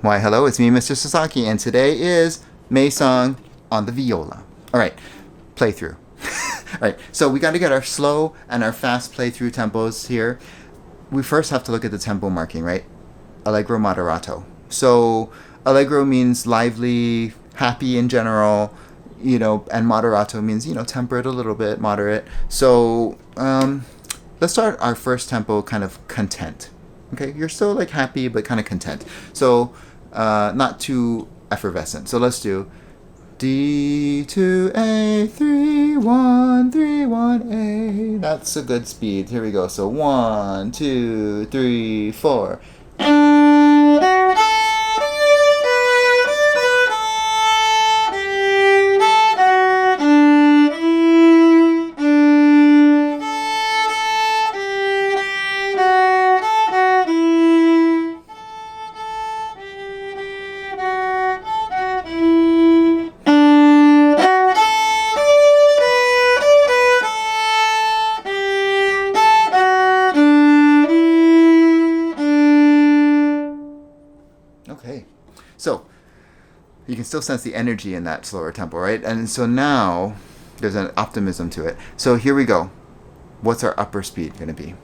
Why, hello, it's me, Mr. Sasaki, and today is May song on the viola. All right, playthrough. All right, so we got to get our slow and our fast playthrough tempos here. We first have to look at the tempo marking, right? Allegro moderato. So allegro means lively, happy in general, and moderato means, temperate a little bit, moderate. So let's start our first tempo kind of content. Okay, you're still like happy but kind of content. So not too effervescent. So let's do D to A 3 1 3 1 A. That's a good speed. Here we go. So 1 2 3 4. Okay, so you can still sense the energy in that slower tempo, right? And so now there's an optimism to it. So here we go. What's our upper speed going to be?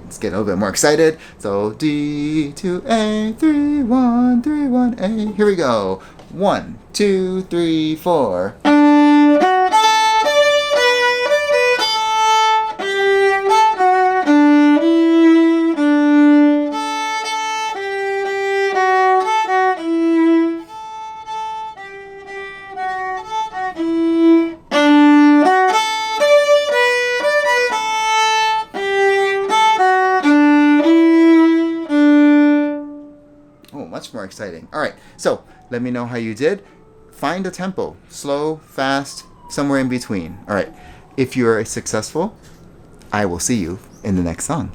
Let's get a little bit more excited. So D to A 3 1 3 1 A. Here we go. 1 2 3 4. Much more exciting. All right, so let me know how you did. Find a tempo, slow, fast, somewhere in between. All right, if you're successful, I will see you in the next song.